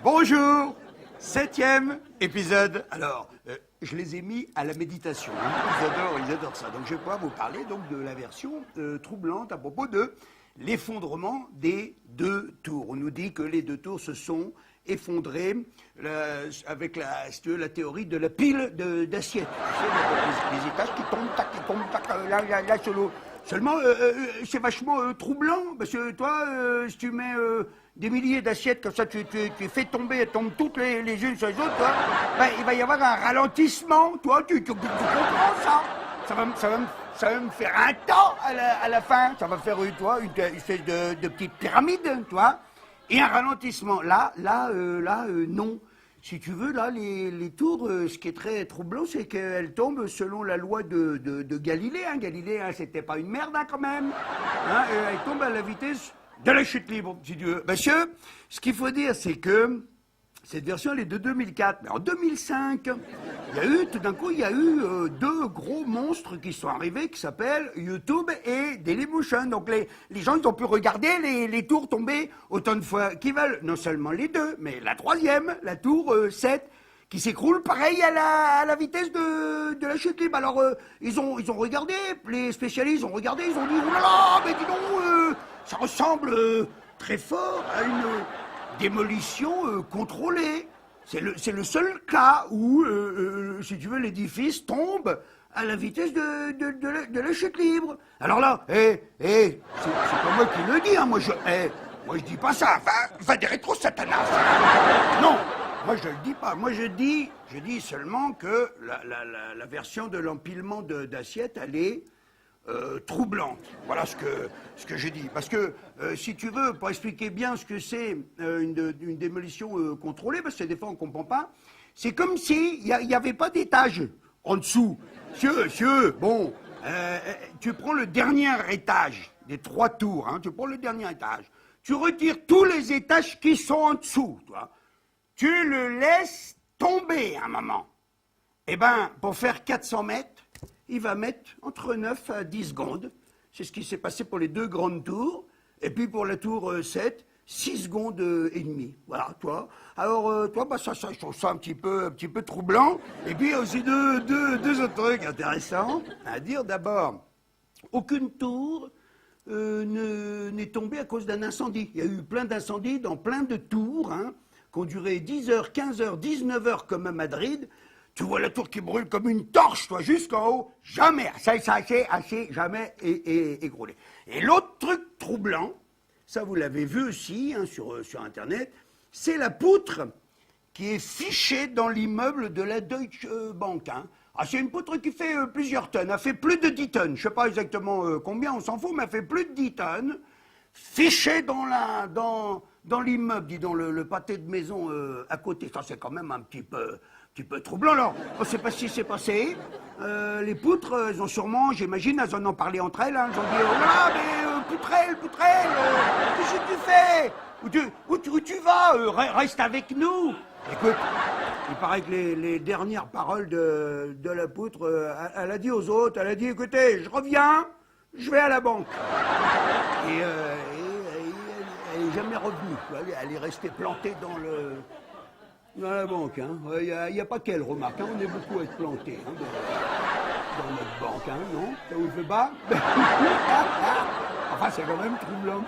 Bonjour, 7e épisode. Alors, je les ai mis à la méditation. Hein. Ils adorent ça. Donc, je vais pouvoir vous parler donc de la version troublante à propos de l'effondrement des deux tours. On nous dit que les deux tours se sont effondrés avec la théorie de la pile d'assiette. Les étages qui tombent, tac, là, seulement, c'est vachement troublant, parce que toi, si tu mets des milliers d'assiettes comme ça, tu fais tomber, elles tombent toutes les unes sur les autres, toi, ben, il va y avoir un ralentissement, toi, tu comprends ça? Ça va me faire un temps à la fin, ça va faire, toi, une espèce de petite pyramide, toi, et un ralentissement. Là, non. Si tu veux, là, les tours, ce qui est très troublant, c'est qu'elles tombent selon la loi de Galilée. Hein. Galilée, hein, c'était pas une merde, hein, quand même. Hein, elles tombent à la vitesse de la chute libre, si tu veux. Monsieur, ce qu'il faut dire, c'est que cette version, elle est de 2004. Mais en 2005, tout d'un coup, il y a eu deux gros monstres qui sont arrivés, qui s'appellent YouTube et Dailymotion. Donc les gens, ils ont pu regarder les tours tomber autant de fois qu'ils veulent. Non seulement les deux, mais la troisième, la tour 7, qui s'écroule pareil à la vitesse de la chute libre. Alors, ils ont regardé, les spécialistes ont regardé, ils ont dit, oh là là, mais dis donc, ça ressemble très fort à une démolition contrôlée. C'est le seul cas où, si tu veux, l'édifice tombe à la vitesse de la chute libre. Alors là, c'est pas moi qui le dis, hein, moi je dis pas ça. Va des rétro Satanas. Non, moi je le dis pas. Moi je dis seulement que la version de l'empilement d'assiettes, elle est troublante. Voilà ce que j'ai dit. Parce que, si tu veux, pour expliquer bien ce que c'est une démolition contrôlée, parce que des fois on ne comprend pas, c'est comme s'il n'y avait pas d'étage en dessous. Monsieur, bon, tu prends le dernier étage des 3 tours, hein, tu prends le dernier étage, tu retires tous les étages qui sont en dessous, toi, tu le laisses tomber un moment. Eh ben, pour faire 400 mètres, il va mettre entre 9 à 10 secondes. C'est ce qui s'est passé pour les 2 grandes tours. Et puis pour la tour 7, 6 secondes et demie. Voilà, toi. Alors, toi, bah, ça, je trouve ça un petit peu troublant. Et puis aussi deux autres trucs intéressants à dire. D'abord, aucune tour n'est tombée à cause d'un incendie. Il y a eu plein d'incendies dans plein de tours, hein, qui ont duré 10 heures, 15 heures, 19 heures comme à Madrid. Tu vois la tour qui brûle comme une torche, toi, jusqu'en haut. Jamais, ça assez, jamais écroulé. Et l'autre truc troublant, ça vous l'avez vu aussi hein, sur Internet, c'est la poutre qui est fichée dans l'immeuble de la Deutsche Bank. Hein. Ah, c'est une poutre qui fait plusieurs tonnes, elle fait plus de 10 tonnes. Je ne sais pas exactement combien, on s'en fout, mais elle fait plus de 10 tonnes. Fichée dans l'immeuble, dis donc, le pâté de maison à côté. Ça, c'est quand même un petit peu troublant. Alors, on ne sait pas ce qui s'est passé. Les poutres, elles ont sûrement, j'imagine, elles en ont parlé entre elles. Hein. Elles ont dit, oh là, mais poutrelle, qu'est-ce que tu fais? Où tu vas? Reste avec nous. Écoute, il paraît que les dernières paroles de la poutre, elle a dit aux autres, elle a dit, écoutez, je reviens, je vais à la banque. Et elle n'est jamais revenue. Elle est restée plantée dans la banque. Hein. Il n'y a pas qu'elle, remarque. Hein. On est beaucoup à être plantés hein, dans notre banque. Hein, non? Ça vous fait pas? Enfin, c'est quand même troublant.